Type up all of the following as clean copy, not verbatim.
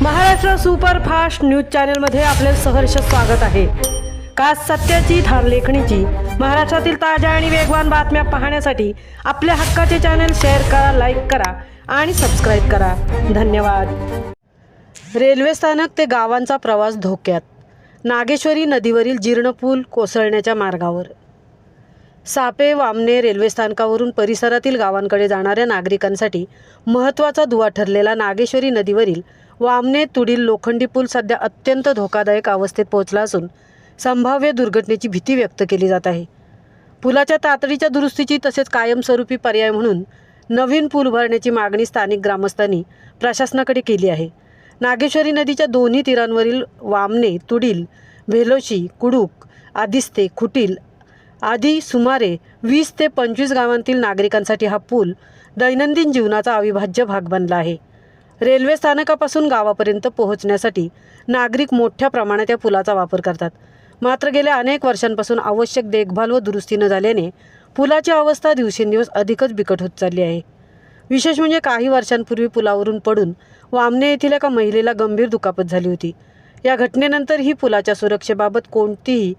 Maharashtra superfast news चॅनलमध्ये आपले सहर्ष स्वागत आहे। खास सत्याची थार लेखणीची महाराष्ट्रातील ताज्या आणि वेगवान बातम्या पाहण्यासाठी आपल्या हक्काचे चॅनल शेअर करा, लाईक करा आणि सबस्क्राइब करा। धन्यवाद। रेल्वे स्थानक ते गावांचा प्रवास धोक्यात, नागेश्वरी नदीवरील जीर्ण पूल कोसळण्याच्या मार्गावर। सापे वामने रेल्वे स्थानकावरून परिसरातील गावांकडे जाणाऱ्या नागरिकांसाठी महत्त्वाचा दुवा ठरलेला नागेश्वरी नदीवरील वामने तुडील लोखंडी पूल सध्या अत्यंत धोकादायक अवस्थेत पोहोचला असून संभाव्य दुर्घटनेची भीती व्यक्त केली जात आहे। पुलाच्या तातडीच्या दुरुस्तीची तसेच कायमस्वरूपी पर्याय म्हणून नवीन पूल उभारण्याची मागणी स्थानिक ग्रामस्थांनी प्रशासनाकडे केली आहे। नागेश्वरी नदीच्या दोन्ही तीरांवरील वामने, तुडील, भेलोशी, कुडूक, आदिस्ते, खुटील आदी सुमारे 20 ते 25 गावांतील नागरिकांसाठी हा पूल दैनंदिन जीवनाचा अविभाज्य भाग बनला आहे। रेल्वे स्थानकापासून गावापर्यंत पोहोचण्यासाठी नागरिक मोठ्या प्रमाणात या पुलाचा वापर करतात। मात्र गेल्या अनेक वर्षांपासून आवश्यक देखभाल व दुरुस्ती न झाल्याने पुलाची अवस्था दिवसेंदिवस अधिकच बिकट होत चालली आहे। विशेष म्हणजे काही वर्षांपूर्वी पुलावरून पडून वामने येथील एका महिलेला गंभीर दुखापत झाली होती। या घटनेनंतर ही पुलाच्या सुरक्षेबाबत कोणतीही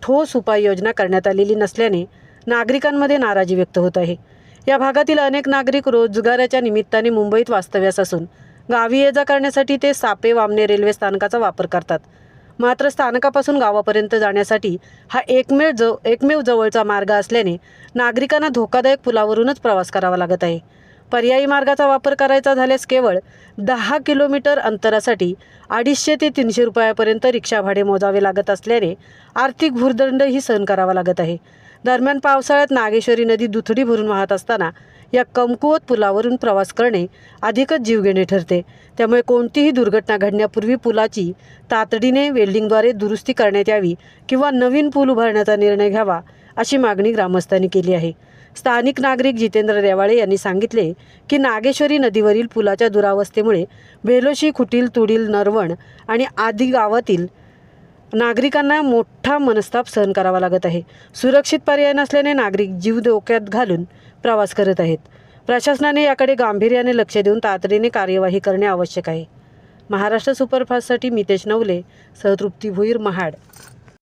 ठोस उपाययोजना करण्यात आलेली नसल्याने नागरिकांमध्ये नाराजी व्यक्त होत आहे। या भागातील अनेक नागरिक रोजगाराच्या निमित्ताने मुंबईत वास्तव्यास असून गावी ये जा करण्यासाठी ते सापे वामने रेल्वे स्थानकाचा वापर करतात। मात्र स्थानकापासून गावापर्यंत जाण्यासाठी हा एकमेव जवळचा मार्ग असल्याने नागरिकांना धोकादायक पुलावरूनच प्रवास करावा लागत आहे। पर्यायी मार्गाचा वापर करायचा झाल्यास केवळ 10 किलोमीटर अंतरासाठी 250 ते 300 रुपयापर्यंत रिक्षा भाडे मोजावे लागत असल्याने आर्थिक भुर्दंडही सहन करावा लागत आहे। दरम्यान पावसाळ्यात नागेश्वरी नदी दुथडी भरून वाहत असताना या कमकुवत पुलावरून प्रवास करणे अधिकच जीवघेणे ठरते। त्यामुळे कोणतीही दुर्घटना घडण्यापूर्वी पुलाची तातडीने वेल्डिंगद्वारे दुरुस्ती करण्यात यावी किंवा नवीन पूल उभारण्याचा निर्णय घ्यावा अशी मागणी ग्रामस्थांनी केली आहे। स्थानिक नागरिक जितेंद्र रेवाळे यांनी सांगितले की नागेश्वरी नदीवरील पुलाच्या दुरावस्थेमुळे भेलोशी, खुटील, तुडील, नरवण आणि आदी गावातील नागरिकांना मोठा मनस्ताप सहन करावा लागत आहे। सुरक्षित पर्याय नसल्याने नागरिक जीव धोक्यात घालून प्रवास करत आहेत। प्रशासनाने याकडे गांभीर्याने लक्ष देऊन तातडीने कार्यवाही करणे आवश्यक आहे। महाराष्ट्र सुपरफास्टसाठी मितेश नवले, सहतृप्ती भुईर, महाड।